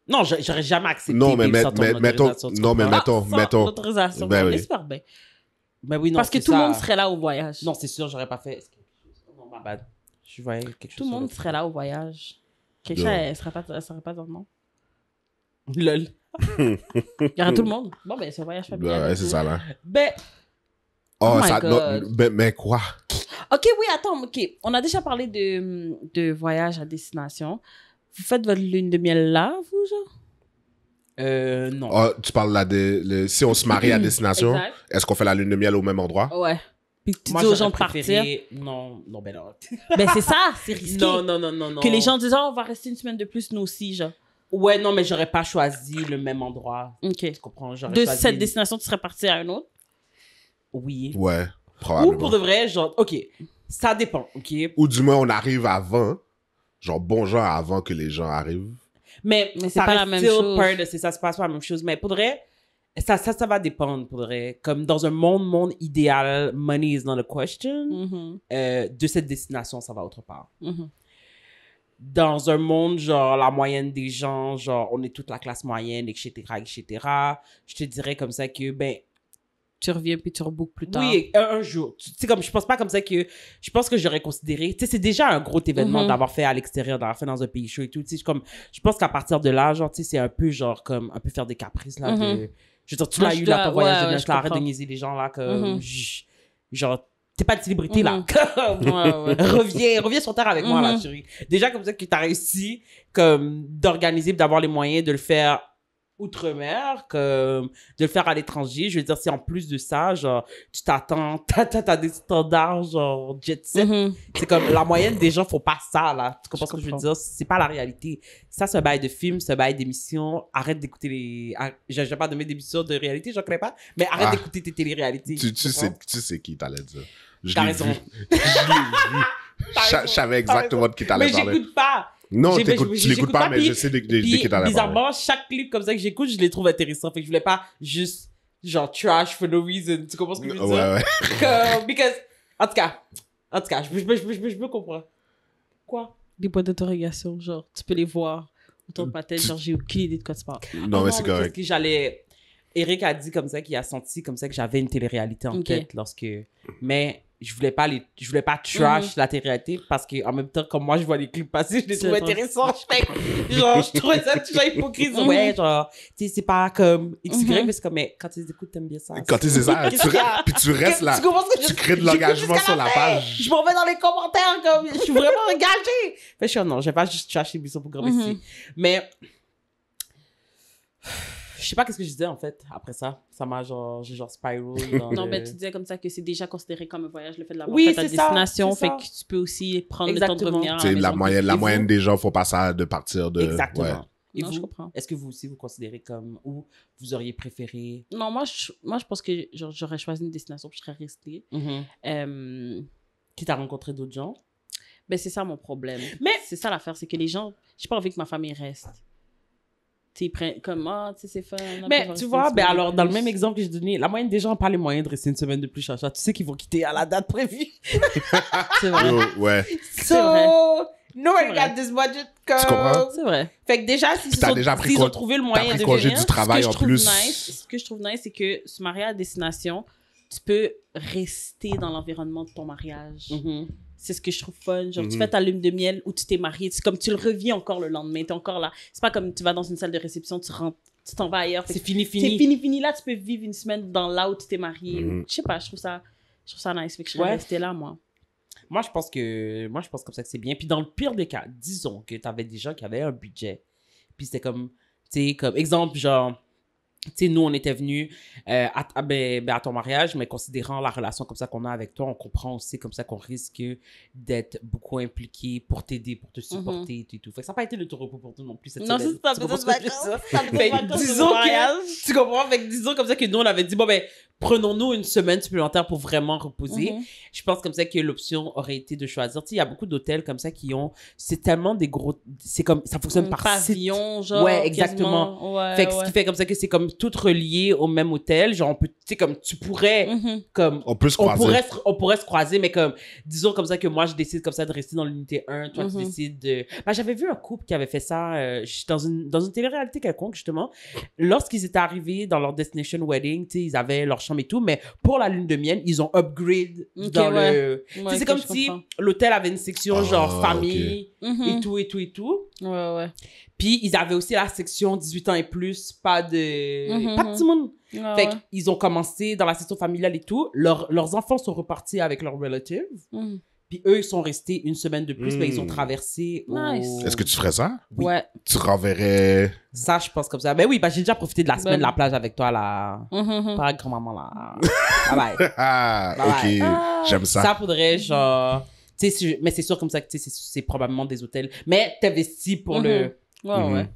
Non, j'aurais jamais accepté. Non, mais Babe, sans ton mettons, autorisation, tu non, mais comprends? mettons, Sans mettons. l'autorisation. Ben On oui. espère bien. Mais oui, non, Parce que c'est tout le ça. monde serait là au voyage. Non, c'est sûr, j'aurais pas fait. Non, ma bad. Je voyais quelque chose. Tout le monde sur serait là au voyage. Quelque chose, Non. elle serait pas dans le nom. le- Lol. Il y aurait tout le monde. Bon, ben, c'est un voyage familial. Ouais, c'est ça, là. Ben, Oh, Oh my ça, non, God. mais quoi? Ok, oui, attends, ok. On a déjà parlé de voyage à destination. Vous faites votre lune de miel là, vous, genre? non. Oh, tu parles là si on se marie à destination, Exact. est-ce qu'on fait la lune de miel au même endroit? Ouais. Puis que tu Moi, dis aux j'aurais gens de partir. préféré- Non, ben non. Ben, c'est ça, c'est risqué. Non. Que les gens disent, oh, on va rester une semaine de plus, nous aussi, genre. Ouais, non, mais j'aurais pas choisi le même endroit. Ok. Tu comprends? J'aurais De choisi... cette destination, tu serais parti à un autre? Oui. Ouais, Ou probablement. pour de vrai, genre, ok, ça dépend, ok? Ou du moins, on arrive avant. Genre, bon genre avant que les gens arrivent. Mais c'est ça pas reste la même still chose. part de- c'est ça, c'est pas la même chose. Mais pour de vrai, ça va dépendre, pour de vrai. Comme dans un monde idéal, money is not a question. Mhm. De cette destination, ça va autre part. Mhm. Dans un monde, genre, la moyenne des gens, genre, on est toute la classe moyenne, etc., je te dirais comme ça que, ben, Tu reviens puis tu rebookes plus tard. oui, un jour. Tu sais, comme, je pense pas comme ça que, je pense que j'aurais considéré, tu sais, c'est déjà un gros événement Mhm. d'avoir fait à l'extérieur, d'avoir fait dans un pays chaud et tout, tu sais, comme, je pense qu'à partir de là, genre, tu sais, c'est un peu, genre, comme, un peu faire des caprices, là, Mhm. de, je veux dire, tu Moi, l'as je eu, là, dois- ton voyage ouais, de ouais, noces, je là, arrête de comprends. niaiser les gens, là, comme, Mhm. genre, t'es pas une célébrité, là. Ouais, ouais. reviens sur terre avec moi, là, Mhm. chérie. Déjà, comme ça, que t'as réussi, comme, d'organiser, d'avoir les moyens de le faire outre-mer, comme, de le faire à l'étranger. Je veux dire, si en plus de ça, genre, tu t'attends, t'as des standards, genre, jet set. Mhm. C'est comme, la moyenne des gens font pas ça, là. Tu comprends Je ce que je veux comprends. dire? C'est pas la réalité. Ça, c'est un bail de film, c'est un bail d'émission. Arrête d'écouter les... Je vais pas nommer d'émissions de réalité, j'en connais pas, mais arrête Ah. d'écouter tes téléréalités. Tu comprends? sais qui t'allais dire. Je T'as l'ai raison. vu. Je l'ai vu. T'as Je raison, savais t'as exactement raison. de qui t'allais Mais parler. j'écoute pas. Non, J'ai- tu j'écoute l'écoutes pas, mais puis- je sais de qui Puis, t'allais parler. bizarrement, chaque clip comme ça que j'écoute, je les trouve intéressants. Fait que je voulais pas juste, genre, trash for no reason. Tu comprends ce que je veux dire? Ouais, ouais. Comme, because En tout cas, je peux comprendre. Quoi? Des points d'interrogation, genre, tu peux les voir autour de ma tête, genre, j'ai aucune idée de quoi tu parles. Non, mais c'est parce correct. que j'allais... Eric a dit comme ça qu'il a senti comme ça que j'avais une télé-réalité en Ok. tête lorsque... Mais je voulais pas trash la télé-réalité parce que en même temps, comme moi, je vois les clips passer, je les C'est trouve vrai. intéressants. Je trouvais ça toujours hypocrite. Ouais, genre, tu sais, c'est pas comme XY, mais c'est comme, mais quand tu les écoutes, t'aimes bien ça. Quand tu sais ça, Qu'est-ce qu'il y a? puis tu restes là. Tu comprends ce que je- Tu crées de j'écoute l'engagement jusqu'à sur la la fin. page. Je m'en vais dans les commentaires comme je suis vraiment engagée. Fait que je suis non, je vais pas juste trash l'émission pour grimper ici. Mais je sais pas qu'est-ce que je disais en fait après ça. Ça m'a genre j'ai genre spiral dans Non, le... mais tu disais comme ça que c'est déjà considéré comme un voyage, le fait de l'avoir Oui, fait à c'est ça, destination, c'est fait ça. que tu peux aussi prendre le temps de Exactement. revenir à Tu sais, la maison. la Et moyenne vous? des gens font pas ça de partir de... Exactement. Ouais. Et Non, vous, je comprends. est-ce que vous aussi vous considérez comme ou vous auriez préféré Non, moi, je pense que genre, j'aurais choisi une destination puis je serais restée. Quitte à rencontrer d'autres gens? Ben, c'est ça mon problème. Mais- c'est ça l'affaire, c'est que les gens, j'ai pas envie que ma famille reste. Tu sais, ils prennent comme, tu sais, c'est fun. on peut Mais rester tu une vois, semaine de alors dans le plus. même exemple que j'ai donné, la moyenne des gens n'ont pas les moyens de rester une semaine de plus, Chacha. Tu sais qu'ils vont quitter à la date prévue. C'est vrai. Yo, ouais. So, vrai. nobody C'est vrai. got this budget. Comme... Tu comprends? C'est vrai. Fait que déjà, s'ils T'as déjà pris ont trouvé le moyen pris de congé venir, du travail ce en que je trouve plus. nice, ce que je trouve nice, c'est que se marier à destination, tu peux rester dans l'environnement de ton mariage. Mhm. C'est ce que je trouve fun. Genre, tu Mhm. fais ta lune de miel où tu t'es marié. C'est comme tu le revis encore le lendemain. T'es encore là. C'est pas comme tu vas dans une salle de réception, tu rentres, tu t'en vas ailleurs. Fait C'est que fini, C'est fini. fini. Là, tu peux vivre une semaine dans là où tu t'es marié. Mhm. Je sais pas, je trouve ça nice. Fait que je serais Ouais. restée là, moi. Moi, je pense comme ça que c'est bien. Puis dans le pire des cas, disons que tu avais des gens qui avaient un budget. Puis c'était comme, tu sais, comme exemple, genre, tu sais, nous, on était venus à ton mariage, mais considérant la relation comme ça qu'on a avec toi, on comprend aussi comme ça qu'on risque d'être beaucoup impliqué pour t'aider, pour te supporter et tout. Fait que ça n'a pas été le tout repos pour tout non plus cette Non, semaine. c'est ça, Tu mais comprends ça, ce que je veux dire? ça Fait que disons que, tu comprends? Fait que disons comme ça que nous, on avait dit, bon, ben, prenons-nous une semaine supplémentaire pour vraiment reposer. Je pense comme ça que l'option aurait été de choisir. Tu sais, il y a beaucoup d'hôtels comme ça qui ont, c'est tellement des gros, c'est comme, ça fonctionne par site. pavillon, genre. Ouais, exactement. quasiment. Ouais, Fait que ce qui fait comme ça que c'est comme tout relié au même hôtel. Genre, on peut, tu sais, comme tu pourrais, comme, On peut se on croiser. pourrait se croiser, mais comme, disons comme ça que moi, je décide comme ça de rester dans l'unité 1, toi, tu décides de... Ben, j'avais vu un couple qui avait fait ça dans une télé-réalité quelconque, justement. Lorsqu'ils étaient arrivés dans leur destination wedding, tu sais, ils avaient leur chambre et tout, mais pour la lune de miel, ils ont upgrade Ok, dans ouais. le... Tu sais, Ouais, c'est ok, comme je si comprends. l'hôtel avait une section genre Ah, famille et tout, et tout, et tout. Ouais. Puis ils avaient aussi la section 18 ans et plus, pas de... Mhm. Pas de tout le monde. Ouais, Fait ouais. qu'ils ont commencé dans la section familiale et tout. Leurs enfants sont repartis avec leurs relatives. Mhm. Puis eux, ils sont restés une semaine de plus, mais ils ont Mm. traversé au... Nice. Est-ce que tu ferais ça? Oui. Ouais. Tu renverrais... Ça, je pense comme ça. Ben oui, j'ai déjà profité de la semaine de la Ben- plage avec toi, là. Mhm. Pas grand-maman, là. Bye bye. Ah, Ouais. ok. J'aime ça. Ça faudrait, genre... Tu sais, mais c'est sûr comme ça que tu sais, c'est probablement des hôtels. Mais t'investis pour le... Ouais, ouais.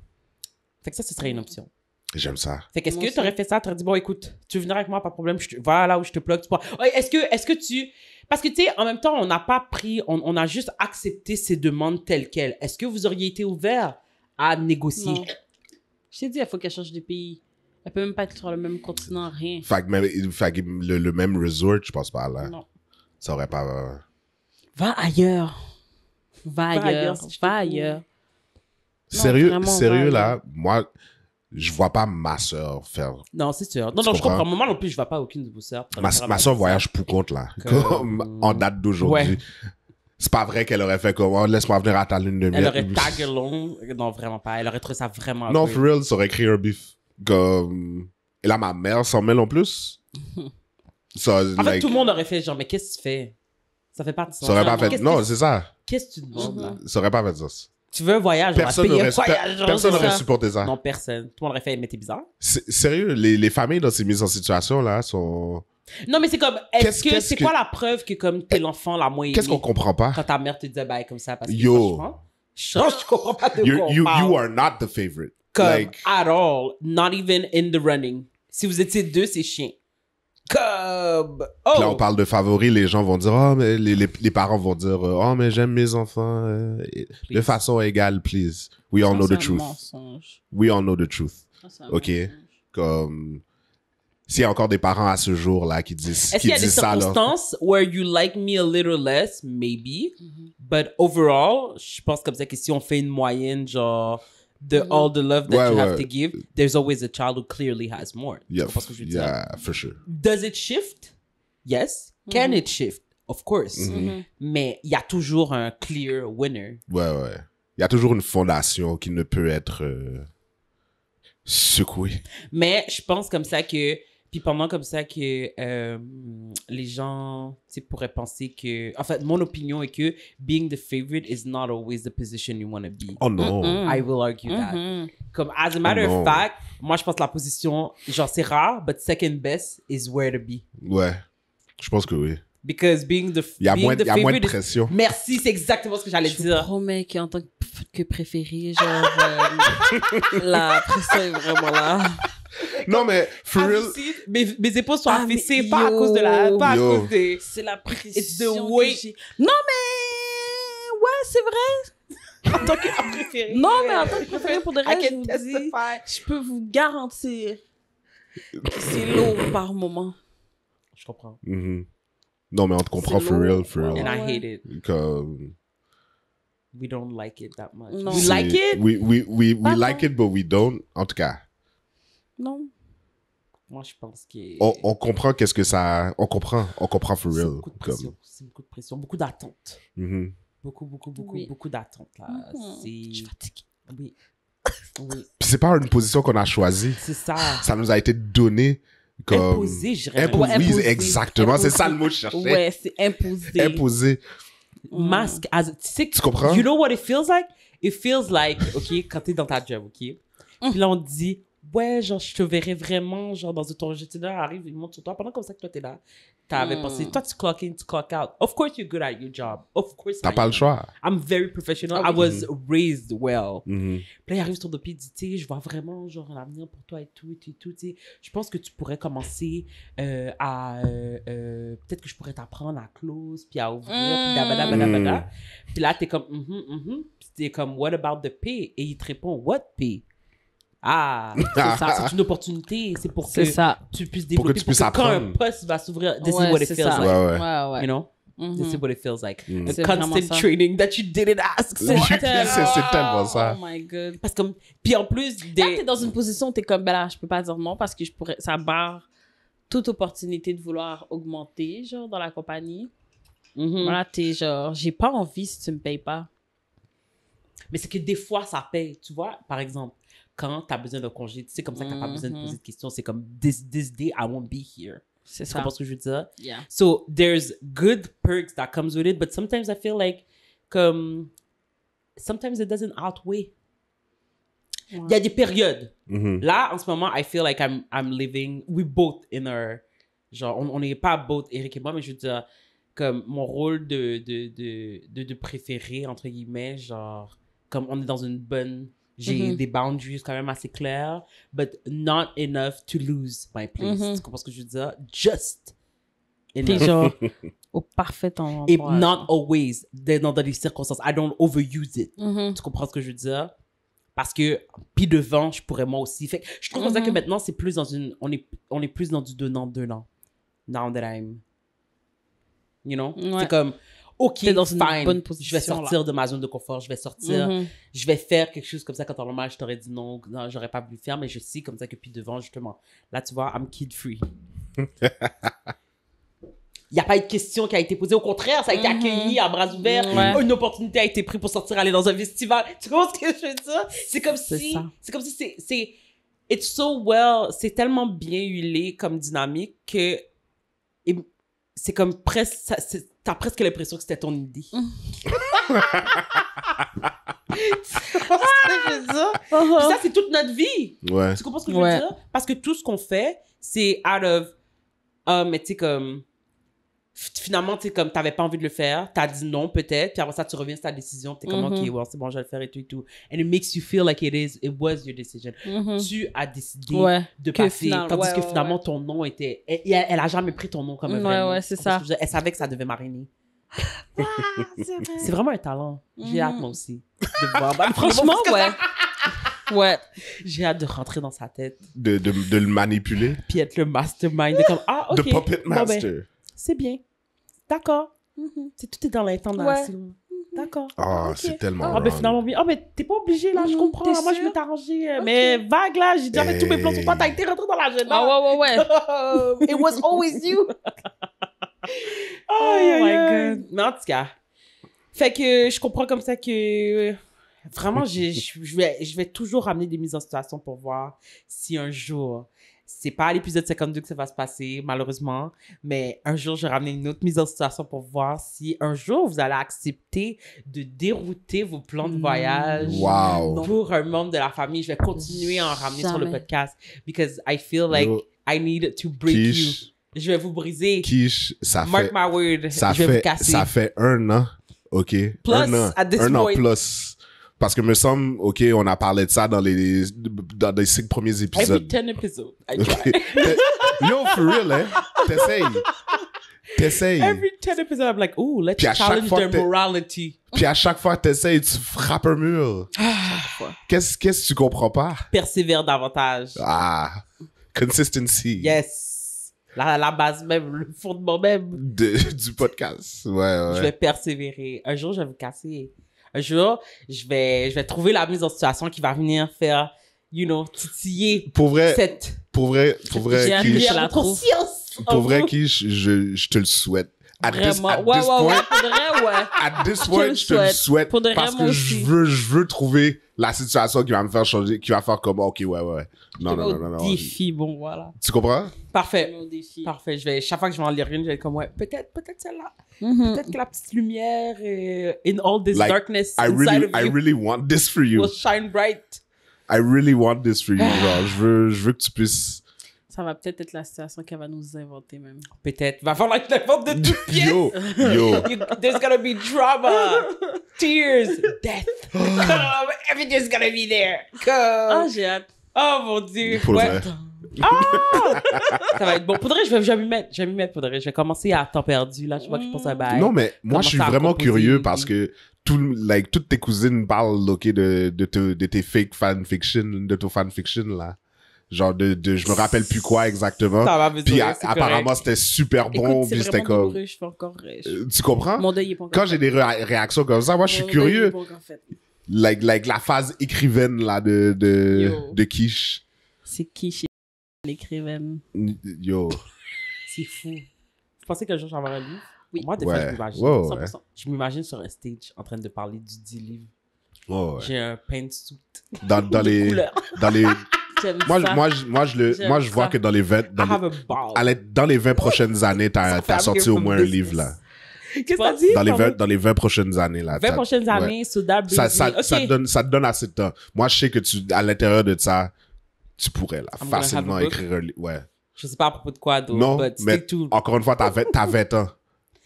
Fait que ça, ce serait une option. J'aime ça. Fait qu'est-ce Moi que aussi. tu aurais fait ça? Tu aurais dit, bon, écoute, tu veux venir avec moi, pas de problème. Voilà là où je te plug. Ouais, est-ce que tu... Parce que, tu sais, en même temps, on n'a pas pris... On a juste accepté ces demandes telles quelles. Est-ce que vous auriez été ouvert à négocier? Non. Je t'ai dit, il faut qu'elle change de pays. Elle peut même pas être sur le même continent, rien. Fait que le même resort, je pense pas, là. Non. Ça aurait pas... Va ailleurs. Va ailleurs, ailleurs. si je te Va trouve. ailleurs. Non, Sérieux, vraiment, sérieux ouais, là, moi, je vois pas ma soeur faire... Non, c'est sûr. Tu Non, je comprends? comprends. Moi non plus, je ne vais pas à aucune de vos sœurs. Ma soeur voyage pour compte, là. Comme en date d'aujourd'hui. Ouais. C'est pas vrai qu'elle aurait fait comme, oh, laisse-moi venir à ta lune de miel. Elle aurait tag along. Non, vraiment pas. Elle aurait trouvé ça vraiment... Non, weird. for real, ça aurait créé un beef. Comme... Et là, ma mère s'en mêle en plus. Ça, En fait, like, tout le monde aurait fait genre, mais qu'est-ce que tu fais? Ça fait partie de ça aurait pas fait... Qu'est-ce Non, que- c'est ça. Qu'est-ce que tu demandes, là? Ça aurait pas fait ça. Tu veux un voyage? Personne on va payer n'aurait un voyage. genre, personne c'est n'aurait ça. supporté ça. Non, personne. Tout le monde aurait fait, mais t'es bizarre. Sérieux, les familles dans ces mises en situation, là, sont... Non, mais c'est comme, Qu'est-ce c'est que- quoi la preuve que comme t'es l'enfant la moins Qu'est-ce qu'on aimée comprend pas? quand ta mère te disait bye comme ça? Parce que Yo. franchement, je comprends pas de quoi on You parle. are not the favorite. Comme, Like, at all, not even in the running. Si vous étiez deux, c'est chiant. Comme, oh! là, on parle de favoris, les gens vont dire, oh, mais les parents vont dire, oh, mais j'aime mes enfants de façon égale, please. We all know the truth. Mensonge. We all know the truth. Ça, c'est un Ok. mensonge. Comme, S'il y a encore des parents à ce jour-là qui disent, Est-ce qu'il y a des ça, là. circonstances where you like me a little less? Maybe. But overall, je pense comme ça que si on fait une moyenne, genre, de all the love that you have to give, there's always a child who clearly has more. Yeah, Tu vois ce que je veux dire? yeah, for sure. Does it shift? Yes. Can it shift? Of course. Mais il y a toujours un clear winner. Ouais. Il y a toujours une fondation qui ne peut être secouée. Mais je pense comme ça que... Puis pendant comme ça que les gens pourraient penser que... En fait, mon opinion est que being the favorite is not always the position you want to be. Oh non. I will argue that. Comme, as a matter of fact, moi, je pense que la position, genre, c'est rare, but second best is where to be. Ouais. Je pense que oui. Because being the Il y a moins de favorite pression. Merci, c'est exactement ce que j'allais Je vous dire. promets qu'en tant que préféré, genre, la pression est vraiment là. Non, mais, for real. Mes épaules sont affaissées, mais pas à cause de la... Pas à Yo. cause des... C'est la pression It's the que weight. j'ai. Non, mais... Ouais, c'est vrai. En tant que préféré. Non, mais en tant que préféré, pour de I reste, je can vous dis, testify. je peux vous garantir que c'est lourd par moment. Je comprends. Mhm. Non, mais on te comprend, C'est for lourd. real, for real. And I Ouais. hate it. Comme... We don't like it that much. Non. We c'est- like it? We Pas like it, but we don't. En tout cas, Non. Moi, je pense que... on comprend qu'est-ce que ça... On comprend for c'est real. beaucoup de pression. C'est beaucoup de pression. Beaucoup d'attentes. Mhm. Oui. Beaucoup d'attentes, là. Je suis C'est... fatiguée. Oui. Oui. Puis c'est pas une position qu'on a choisie. C'est ça. Ça nous a été donné comme... Imposé, je dirais. Imposé, Ouais, oui, imposé. exactement. C'est ça le Imposé. mot que je cherchais. Ouais, c'est imposé. Imposé. Masque. Tu sais, Tu comprends? You know what it feels like? It feels like, OK, quand t'es dans ta job, OK? Puis là, on te dit, ouais, genre, je te verrais vraiment, genre, dans ton gestionnaire arrive, il monte sur toi. Pendant comme ça que toi, t'es là, t'avais pensé, toi, tu clock in, tu clock out. Of course, you're good at your job. Of course, T'as I pas am. le choix. I'm very professional. Ah I was raised well. Mhm. Puis là, il arrive sur ton pied, il dit, tu sais, je vois vraiment, genre, un avenir pour toi et tout, tu sais. Je pense que tu pourrais commencer à... peut-être que je pourrais t'apprendre à close, puis à ouvrir, puis dabada. Puis là, t'es comme, Puis t'es comme, what about the pay? Et il te répond, what pay? Ah, c'est ça, c'est une opportunité. C'est pour que C'est ça. tu puisses Pour que développer, tu puisses quand un apprendre. poste va s'ouvrir, this Ouais, is what it c'est feels ça. like. Ouais. Ouais. You know? Mhm. This is what it feels like. A C'est vraiment constant ça. training that you didn't ask for. C'est tellement ça. Oh my god. Parce que, puis en plus, Là, t'es dans une position où t'es comme, ben là, je peux pas dire non parce que ça barre toute opportunité de vouloir augmenter, genre, dans la compagnie. Voilà, t'es genre, j'ai pas envie si tu me payes pas. Mais c'est que des fois, ça paye. Tu vois, par exemple, quand tu as besoin d'un congé, tu sais, comme ça, que tu n'as pas besoin de poser de questions. C'est comme, this day, I won't be here. C'est Tu ça. comprends ce que je veux dire? Yeah. So, there's good perks that comes with it, but sometimes I feel like, sometimes it doesn't outweigh. Ouais. Il y a des périodes. Mhm. Là, en ce moment, I feel like I'm living, we both in our, genre, on n'est pas both, Eric et moi, mais je veux dire, comme mon rôle de préféré, entre guillemets, genre, comme on est dans une bonne, j'ai des boundaries quand même assez claires, but not enough to lose my place. Tu comprends ce que je veux dire? Just T'es enough. genre au parfait endroit. Et not always, dans des circonstances. I don't overuse it. Mhm. Tu comprends ce que je veux dire? Parce que, puis devant, je pourrais moi aussi. Fait que je trouve comme ça que maintenant, c'est plus dans une... On est plus dans du donnant-donnant. Now that I'm... You know? Ouais. C'est comme, OK, T'es dans une fine. bonne Je vais position, sortir de ma zone de confort. Je vais sortir. Mhm. Je vais faire quelque chose comme ça. Quand normal, je t'aurais dit non, j'aurais pas voulu faire. Mais je sais comme ça que puis devant, justement. Là, tu vois, I'm kid-free. Il n'y a pas eu de question qui a été posée. Au contraire, ça a été accueilli à bras ouverts. Ouais. Une opportunité a été prise pour sortir, aller dans un festival. Tu comprends ce que je veux dire? C'est comme C'est si... ça. C'est comme si c'est... It's so well... C'est tellement bien huilé comme dynamique que... C'est comme presque... T'as presque l'impression que c'était ton idée. Tu comprends ce que je veux dire? Puis ça, c'est toute notre vie. Ouais. Tu comprends ce que je veux dire? Parce que tout ce qu'on fait, c'est out of... mais tu sais, comme... Finalement, tu sais, comme t'avais pas envie de le faire, t'as dit non peut-être, puis après ça, tu reviens sur ta décision, t'es comme, OK, well, c'est bon, je vais le faire et tout. And it makes you feel like it was your decision. Tu as décidé de passer, tandis que finalement, ton nom était... Elle a jamais pris ton nom comme un vrai nom. Ouais, c'est ça. Elle savait que ça devait mariner. C'est vraiment un talent. J'ai hâte, moi aussi, de voir. Bah, Franchement, ouais. Ouais. J'ai hâte de rentrer dans sa tête. De le manipuler. Puis être le mastermind. De comme, ah, ok. The puppet Bon, ben, master. c'est bien. D'accord. Mhm. C'est tout est dans l'intonation. D'accord. Ah, ok. c'est tellement Ah, ben wrong. finalement, oui. Ah, mais t'es pas obligé, là, je comprends. T'es Moi, je sûr? vais t'arranger. Ok. Mais vague, là, j'ai déjà fait tous mes plans sur toi. Hey. T'as été rentré dans l'agenda. Ah ouais, ouais, ouais. It was always you. Oh my God. Mais en tout cas, fait que je comprends comme ça que vraiment, je vais toujours ramener des mises en situation pour voir si un jour, c'est pas à l'épisode 52 que ça va se passer, malheureusement, mais un jour, je vais ramener une autre mise en situation pour voir si un jour, vous allez accepter de dérouter vos plans de voyage Wow. pour un membre de la famille. Je vais continuer à en ramener sur le Jamais. podcast because I feel like Yo, I need to break you. Quiche, Je vais vous briser. Quiche, ça Mark fait, my word. ça je vais vous fait, casser. ça fait 1 an, ok? Plus, un an, at this un an point. plus. Parce que me semble, ok, on a parlé de ça dans les 5 premiers Every épisodes. 10 episodes, I Ok. try. Yo, for real, hein? T'essayes. Every 10 episodes, I'm like, ooh, let's Puis à chaque challenge fois their que t'es- morality. Puis à chaque fois que t'essayes, tu frappes un mur. Qu'est-ce que tu comprends pas? Persévère davantage. Ah, consistency. Yes. La base même, le fondement même. Du podcast. Ouais. Je vais persévérer. Un jour, je vais vous casser. Un jour, je vais trouver la mise en situation qui va venir faire, you know, titiller Pour vrai, cette J'ai un Kish, lien. lumière la de trouve. conscience. en pour vrai, vous. Kish, je te le souhaite. At this Vraiment. Ouais, point, ouais. Pour de vrai, ouais. at this Je point, le je te le souhaite. souhaite. Pour de vrai, Parce moi que aussi. je veux trouver la situation qui va me faire changer, qui va faire comme, ok, ouais. Non. Défi, bon, voilà. Tu comprends? Parfait. Au défi. Parfait. Chaque fois que je vais en lire une, je vais être comme, ouais, peut-être celle-là. Mhm. Peut-être que la petite lumière in all this Like, darkness I inside really, of I you really want this for you. will shine bright. I really want this for you. Genre, je veux que tu puisses. Ça va peut-être être la situation qu'elle va nous inventer même. Peut-être. Va falloir que je t'invente de toutes pièces. Yo. There's gonna be drama, tears, death. Everything's gonna be there. Ah, j'ai hâte. Oh mon dieu. Pour Ouais. vrai. Ça va être bon. Pour de vrai, je vais m'y mettre pour de vrai. Je vais commencer à temps perdu. Là, je vois que je pense à bail. Non, mais moi, je suis Commencer à vraiment composer. curieux parce que toutes tes cousines parlent, ok, de tes fake fanfiction, de ton fanfiction, là. Genre, je me rappelle plus quoi exactement. Ça va, mais Puis c'est apparemment, correct. c'était super bon, Écoute, puis c'est c'était vraiment comme. douloureux, je fais encore... Tu comprends? Mon deuil est pas encore Quand j'ai des réactions comme ça, moi, je suis Mon deuil est curieux. pas encore fait. Like la phase écrivaine, là, Yo. de Quiche. C'est qui chez l'écrivaine? Yo. C'est fou. Je pensais qu'un jour, j'avais un livre. Oui. Moi, des fois, Ouais. je m'imagine. Ouais, ouais. 100%. Je m'imagine sur un stage en train de parler du dit livre. Oh, ouais. J'ai un pantsuit. Dans les. Couleur. Dans les. J'aime Moi, ça. je vois ça. que dans les 20, I have a ball. dans les 20 prochaines années, t'as Family sorti au from moins un business. livre, là. Qu'est-ce que t'as dit? Dans les 20 prochaines années, là. 20 prochaines ouais. années, Soda Ça Baby. te donne assez de temps. Moi, je sais que à l'intérieur de ça, tu pourrais, là, I'm gonna facilement have a book. écrire un livre. Ouais. Je sais pas à propos de quoi, d'autre. Non, but mais stick to... encore une fois, t'as 20 ans.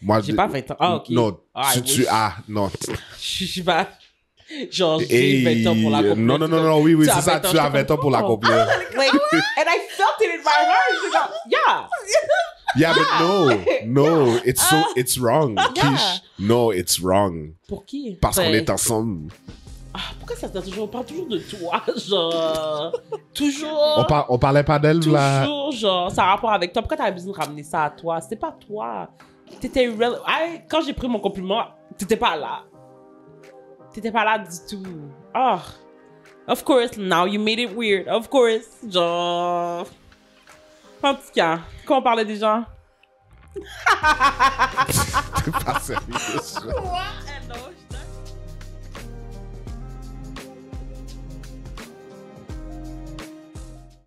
Moi, J'ai pas 20 ans. Ah, ok. Non, Ah, I tu wish. non. Je suis pas... Genre, j'ai 20 ans pour l'accomplir. Non, oui, Tu c'est as ça, 20 ans, tu as je 20 ans pour comprends. l'accomplir. Like, and I felt it in my heart. Je go, yeah. Yeah, but no, it's wrong. Yeah. Kish, no, it's wrong. Pour qui? Parce qu'on Ouais. est ensemble. Ah, pourquoi ça se dit toujours? On parle toujours de toi, genre... Toujours... On parlait pas d'elle, là. Toujours, genre, ça a rapport avec toi. Pourquoi t'avais besoin de ramener ça à toi? C'était pas toi. T'étais quand j'ai pris mon compliment, t'étais pas là. T'étais pas là du tout. Oh. Of course, now you made it weird. Of course. Genre... En tout cas, quand on parlait des gens... T'es pas sérieux. Quoi? Non,